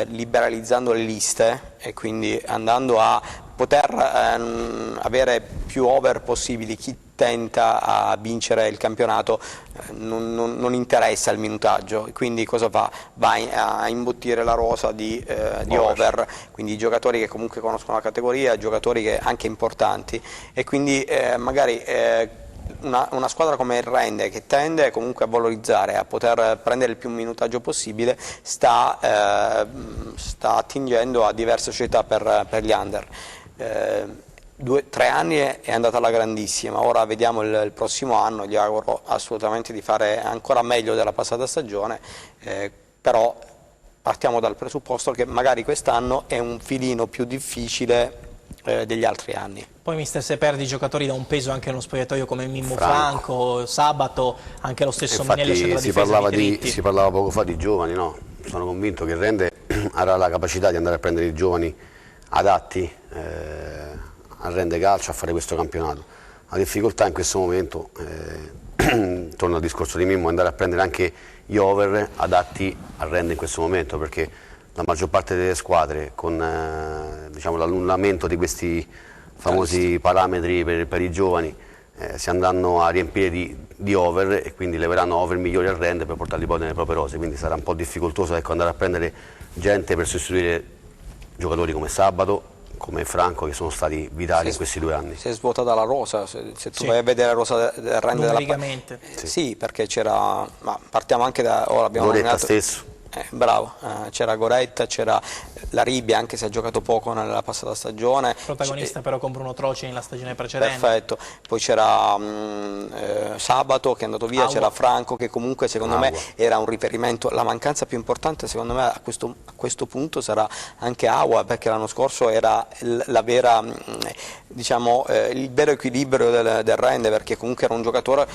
liberalizzando le liste e quindi andando a poter avere più over possibili, chi tenta a vincere il campionato non interessa il minutaggio, quindi cosa fa? Va a imbottire la rosa di over, quindi giocatori che comunque conoscono la categoria, giocatori che anche importanti, e quindi magari una squadra come il Rende, che tende comunque a valorizzare, a poter prendere il più minutaggio possibile, sta attingendo a diverse società per gli under. 2-3 anni è andata alla grandissima, ora vediamo il prossimo anno, gli auguro assolutamente di fare ancora meglio della passata stagione, però partiamo dal presupposto che magari quest'anno è un filino più difficile degli altri anni. Poi mister, se perdi giocatori da un peso anche nello spogliatoio come Mimmo Franco, Sabato, anche lo stesso Minelli c'è la difesa si parlava poco fa di giovani, no? Sono convinto che il Rende avrà la capacità di andare a prendere i giovani adatti al Rende Calcio, a fare questo campionato. La difficoltà in questo momento, torno al discorso di Mimmo, è andare a prendere anche gli over adatti al Rende in questo momento, perché la maggior parte delle squadre, con diciamo, l'annullamento di questi famosi parametri per i giovani, si andranno a riempire di over, e quindi leveranno over migliori al Rende per portarli poi nelle proprie rose, quindi sarà un po' difficoltoso, ecco, andare a prendere gente per sostituire giocatori come Sabato, come Franco, che sono stati vitali in questi 2 anni. Si è svuotata la rosa, se tu vai a vedere la rosa del Rende numericamente. Sì, perché c'era, ma partiamo anche da, ora abbiamo Goretta stesso. Bravo, c'era Goretta, c'era la Ribbia, anche se ha giocato poco nella passata stagione. Protagonista però con Bruno Troci nella stagione precedente. Perfetto, poi c'era Sabato che è andato via, c'era Franco che comunque secondo me era un riferimento. La mancanza più importante secondo me a questo punto sarà anche Aua, perché l'anno scorso era la vera, diciamo, il vero equilibrio del Rende, perché comunque era un giocatore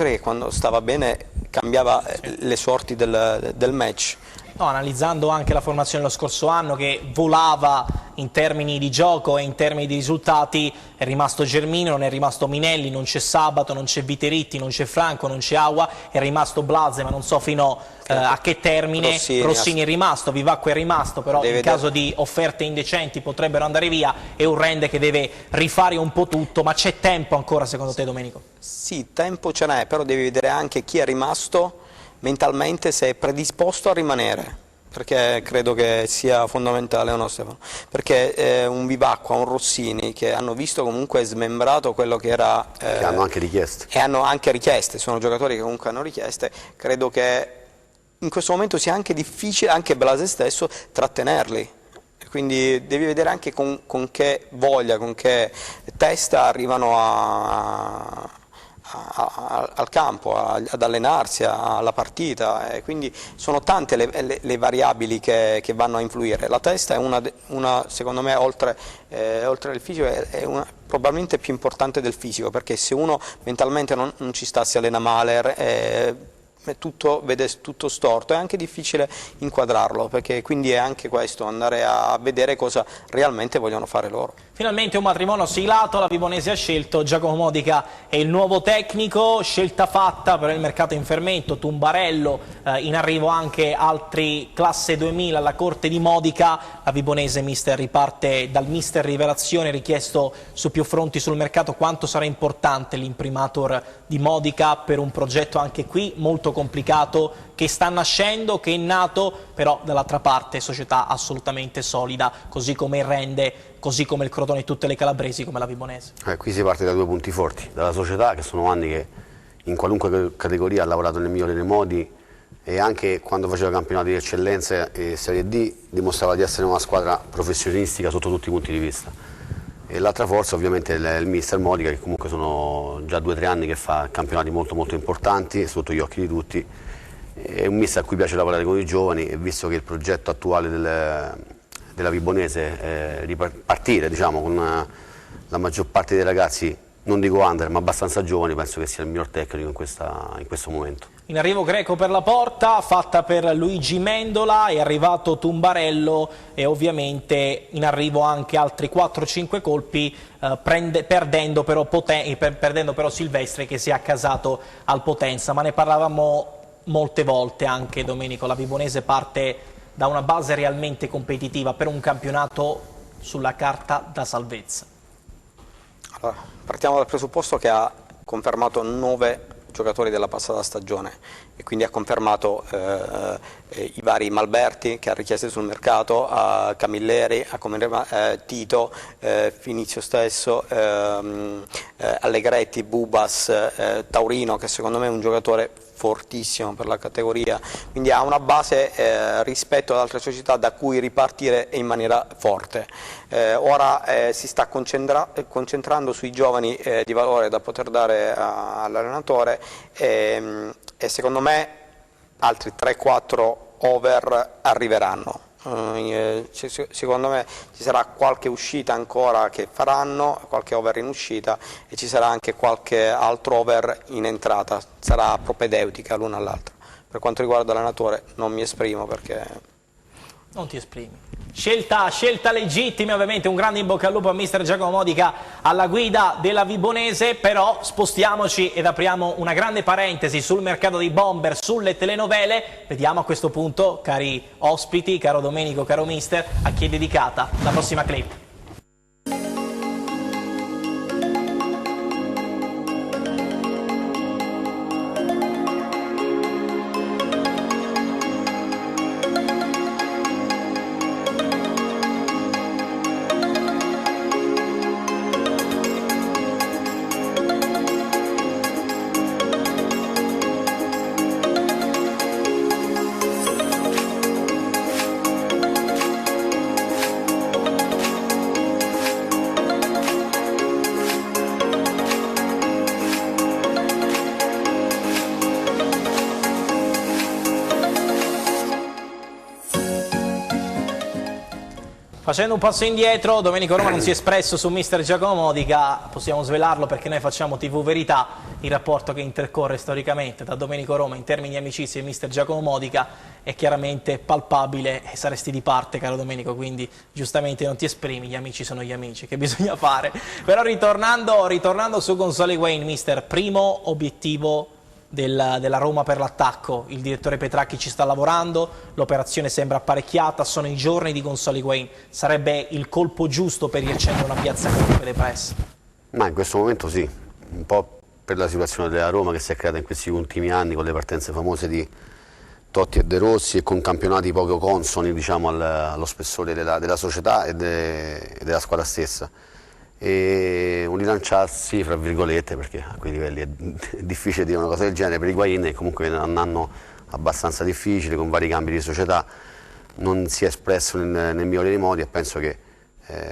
che quando stava bene cambiava le sorti del match. No, analizzando anche la formazione dello scorso anno, che volava in termini di gioco e in termini di risultati, è rimasto Germino, non è rimasto Minelli, non c'è Sabato, non c'è Viteritti, non c'è Franco, non c'è Aua, è rimasto Blase, ma non so fino a che termine. Rossini è rimasto, Vivacqua è rimasto, però in caso di offerte indecenti potrebbero andare via. È un Rende che deve rifare un po' tutto, ma c'è tempo ancora secondo te, Domenico? Sì, tempo ce n'è, però devi vedere anche chi è rimasto mentalmente, se è predisposto a rimanere, perché credo che sia fondamentale, no Stefano? Perché un Vivacqua, un Rossini, che hanno visto comunque smembrato quello che era... che hanno anche richieste. E hanno anche richieste, sono giocatori che comunque hanno richieste, credo che in questo momento sia anche difficile, anche Blase stesso, trattenerli. Quindi devi vedere anche con che voglia, con che testa arrivano al campo, ad allenarsi, alla partita, e quindi sono tante le variabili che vanno a influire. La testa è una secondo me, oltre al fisico, è probabilmente più importante del fisico, perché se uno mentalmente non ci sta, si allena male, vede tutto storto, è anche difficile inquadrarlo, perché quindi è anche questo, andare a vedere cosa realmente vogliono fare loro. Finalmente un matrimonio siglato, la Vibonese ha scelto Giacomo Modica è il nuovo tecnico, scelta fatta per il mercato in fermento, Tumbarello, in arrivo anche altri classe 2000 alla corte di Modica, la Vibonese mister riparte dal mister rivelazione richiesto su più fronti sul mercato. Quanto sarà importante l'imprimatur di Modica per un progetto anche qui molto complicato, che sta nascendo, che è nato, però dall'altra parte società assolutamente solida, così come il Rende, così come il Crotone e tutte le calabresi come la Vibonese. Qui si parte da due punti forti, dalla società, che sono anni che in qualunque categoria ha lavorato nel migliore dei modi, e anche quando faceva campionati di eccellenza e Serie D dimostrava di essere una squadra professionistica sotto tutti i punti di vista. E l'altra forza ovviamente è il mister Modica, che comunque sono già 2 o 3 anni che fa campionati molto importanti sotto gli occhi di tutti. È un mister a cui piace lavorare con i giovani, e visto che il progetto attuale della Vibonese è ripartire, diciamo, con la maggior parte dei ragazzi, non dico under, ma abbastanza giovani, penso che sia il miglior tecnico in questo momento. In arrivo Greco per la porta, fatta per Luigi Mendola, è arrivato Tumbarello e ovviamente in arrivo anche altri 4-5 colpi, perdendo però Silvestri, che si è accasato al Potenza, ma ne parlavamo molte volte anche, Domenico. La Vibonese parte da una base realmente competitiva per un campionato sulla carta da salvezza. Allora, partiamo dal presupposto che ha confermato 9 giocatori della passata stagione, e quindi ha confermato i vari Malberti che ha richiesto sul mercato, a Camilleri, a Tito, Finizio stesso, Allegretti, Bubas, Taurino, che secondo me è un giocatore fortissimo per la categoria, quindi ha una base rispetto ad altre società da cui ripartire in maniera forte. Ora si sta concentrando sui giovani di valore da poter dare all'allenatore, e secondo me altri 3-4 over arriveranno. Secondo me ci sarà qualche uscita ancora che faranno, qualche over in uscita, e ci sarà anche qualche altro over in entrata, sarà propedeutica l'una all'altra. Per quanto riguarda l'allenatore non mi esprimo, perché... Non ti esprimi. Scelta legittima, ovviamente un grande in bocca al lupo a mister Giacomo Modica alla guida della Vibonese, però spostiamoci ed apriamo una grande parentesi sul mercato dei bomber, sulle telenovele. Vediamo a questo punto, cari ospiti, caro Domenico, caro mister, a chi è dedicata la prossima clip. Facendo un passo indietro, Domenico Roma non si è espresso su mister Giacomo Modica, possiamo svelarlo perché noi facciamo TV Verità, il rapporto che intercorre storicamente tra Domenico Roma in termini di amicizia e mister Giacomo Modica è chiaramente palpabile, e saresti di parte, caro Domenico, quindi giustamente non ti esprimi, gli amici sono gli amici, che bisogna fare? Però ritornando su Gonzalo Higuaín, mister, primo obiettivo della Roma per l'attacco, il direttore Petracchi ci sta lavorando, l'operazione sembra apparecchiata, sono i giorni di Gonzalo Higuaín, sarebbe il colpo giusto per riaccendere una piazza come le presse? Ma in questo momento sì, un po' per la situazione della Roma che si è creata in questi ultimi anni con le partenze famose di Totti e De Rossi, e con campionati poco consoni, diciamo, allo spessore della società e della squadra stessa. E un rilanciarsi, fra virgolette, perché a quei livelli è difficile dire una cosa del genere, per Higuaín è comunque un anno abbastanza difficile, con vari cambi di società, non si è espresso nel migliore dei modi, e penso che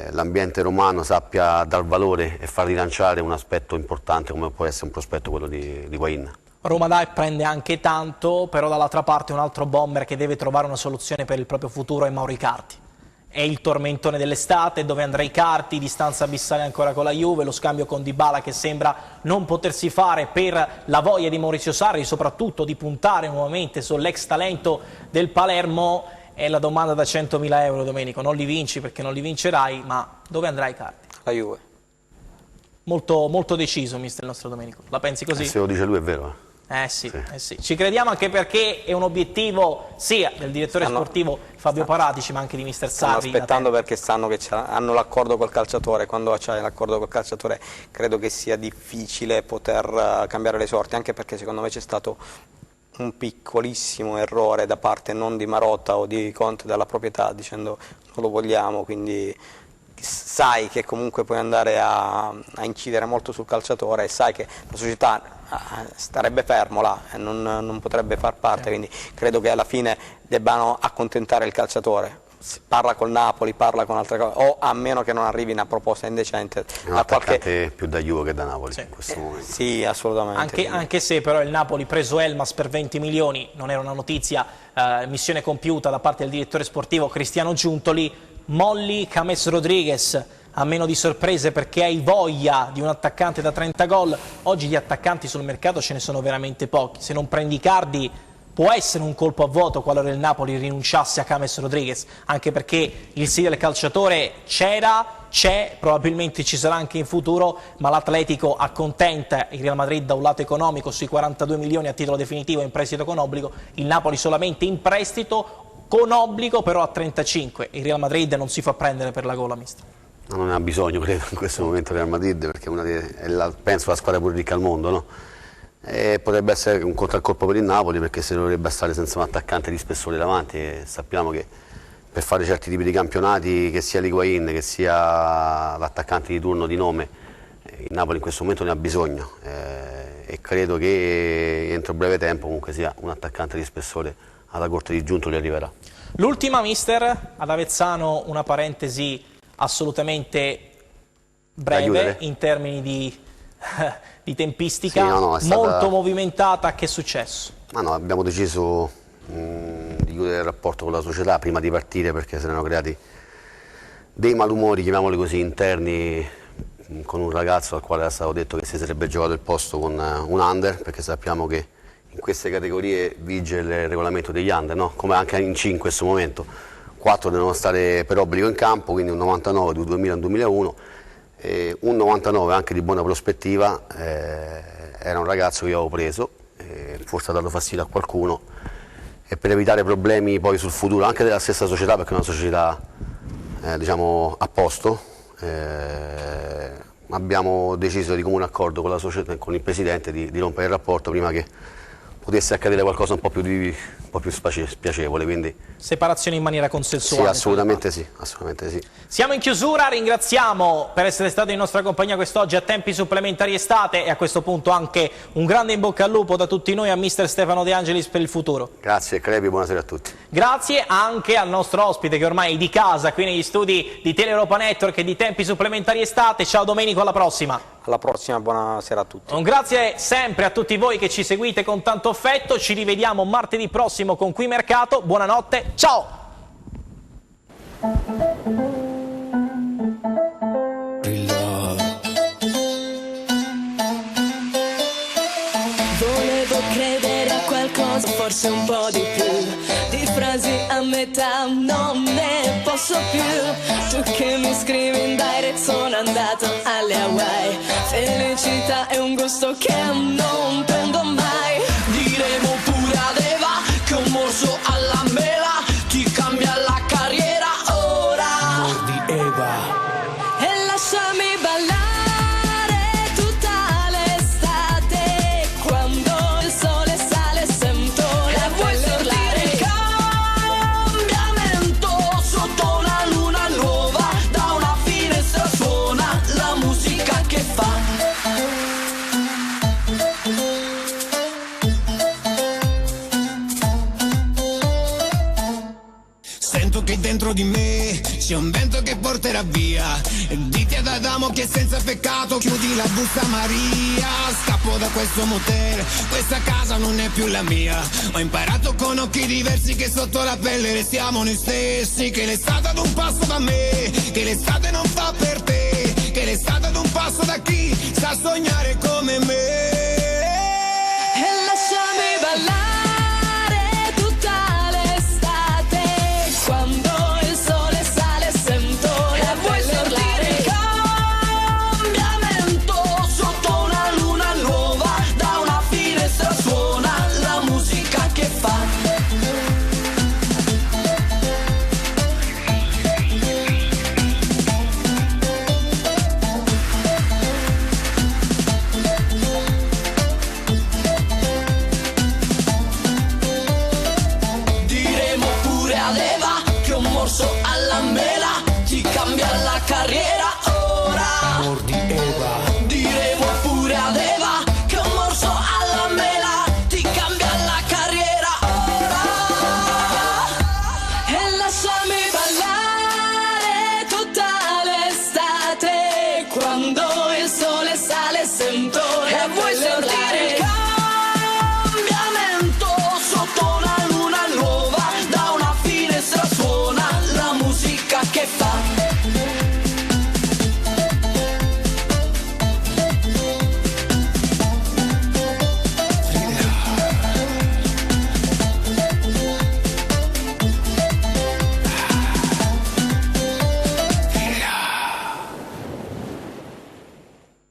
l'ambiente romano sappia dar valore e far rilanciare un aspetto importante come può essere un prospetto quello di Higuaín. Roma dà e prende anche tanto, però dall'altra parte un altro bomber che deve trovare una soluzione per il proprio futuro è Mauro Icardi. è il tormentone dell'estate, dove andrà Icardi, distanza abissale ancora con la Juve, lo scambio con Dybala che sembra non potersi fare per la voglia di Maurizio Sarri, soprattutto di puntare nuovamente sull'ex talento del Palermo. È la domanda da 100.000 euro, Domenico, non li vinci perché non li vincerai, ma dove andrà Icardi? La Juve. Molto, molto deciso, mister, il nostro Domenico. La pensi così? Se lo dice lui è vero. Sì. Ci crediamo anche perché è un obiettivo sia del direttore sportivo Fabio Paratici ma anche di mister Sarri. Stanno aspettando perché sanno che hanno l'accordo col calciatore. Quando c'è l'accordo col calciatore credo che sia difficile poter cambiare le sorti, anche perché secondo me c'è stato un piccolissimo errore da parte non di Marotta o di Conte dalla proprietà dicendo non lo vogliamo, quindi sai che comunque puoi andare a incidere molto sul calciatore e sai che la società starebbe fermo là e non potrebbe far parte, quindi credo che alla fine debbano accontentare il calciatore. Parla col Napoli, parla con altre cose, o a meno che non arrivi una proposta indecente. È un attaccante più da Juve che da Napoli in questo momento. Sì, assolutamente. Anche se però il Napoli preso Elmas per 20 milioni, non era una notizia, missione compiuta da parte del direttore sportivo Cristiano Giuntoli, molli James Rodriguez, a meno di sorprese perché hai voglia di un attaccante da 30 gol. Oggi di attaccanti sul mercato ce ne sono veramente pochi, se non prendi Icardi può essere un colpo a vuoto qualora il Napoli rinunciasse a James Rodriguez, anche perché il sì del calciatore c'è, probabilmente ci sarà anche in futuro, ma l'Atletico accontenta il Real Madrid da un lato economico sui 42 milioni a titolo definitivo in prestito con obbligo, il Napoli solamente in prestito con obbligo però a 35, il Real Madrid non si fa prendere per la gola, mister. Non ne ha bisogno, credo, in questo momento il Real Madrid, perché penso la squadra più ricca al mondo, no? E potrebbe essere un contraccolpo per il Napoli perché se dovrebbe stare senza un attaccante di spessore davanti, e sappiamo che per fare certi tipi di campionati, che sia l'Higuaín, che sia l'attaccante di turno di nome, il Napoli in questo momento ne ha bisogno e credo che entro breve tempo comunque sia un attaccante di spessore alla corte di Giuntoli arriverà. L'ultima, mister, ad Avezzano una parentesi assolutamente breve in termini di tempistica, sì, molto movimentata. Che è successo? Abbiamo deciso di chiudere il rapporto con la società prima di partire perché si erano creati dei malumori, chiamiamoli così, interni con un ragazzo al quale era stato detto che si sarebbe giocato il posto con un under, perché sappiamo che in queste categorie vige il regolamento degli under, no? Come anche in C in questo momento. 4 devono stare per obbligo in campo, quindi un 99 del 2000 al 2001. Un 99 anche di buona prospettiva, era un ragazzo che io avevo preso, forse ha dato fastidio a qualcuno e per evitare problemi poi sul futuro anche della stessa società, perché è una società diciamo a posto, abbiamo deciso di comune accordo con la società, con il presidente di rompere il rapporto prima che potesse accadere qualcosa un po' più spiacevole, quindi separazione in maniera consensuale. Sì, assolutamente sì, assolutamente sì. Siamo in chiusura, ringraziamo per essere stato in nostra compagnia quest'oggi a Tempi Supplementari Estate e a questo punto anche un grande in bocca al lupo da tutti noi a mister Stefano De Angelis per il futuro. Grazie Crepi, buonasera a tutti. Grazie anche al nostro ospite che ormai è di casa qui negli studi di Tele Europa Network e di Tempi Supplementari Estate. Ciao Domenico, alla prossima. Alla prossima, buonasera a tutti. Un grazie sempre a tutti voi che ci seguite con tanto affetto, ci rivediamo martedì prossimo con Qui Mercato, buonanotte, ciao! Volevo credere a qualcosa, forse un po' di più, di frasi a metà non ne posso più. Tu che mi scrivi in direct, sono andato alle Hawaii, felicità è un gusto che non prendo mai. Diremo pure ad Eva che ho morso alla mela, ti cambia la carriera ora. Mordi Eva e lasciami ballare tutta l'estate, quando il sole sale sento la pelle urlare. Il cambiamento sotto una luna nuova, da una finestra suona la musica che fa. Sento che dentro di me c'è un vento che porterà via. E dite ad Adamo che senza peccato chiudi la busta Maria. Scappo da questo motel, questa casa non è più la mia. Ho imparato con occhi diversi che sotto la pelle restiamo noi stessi. Che l'estate ad un passo da me, che l'estate non fa per te. Che l'estate ad un passo da chi sa sognare come me.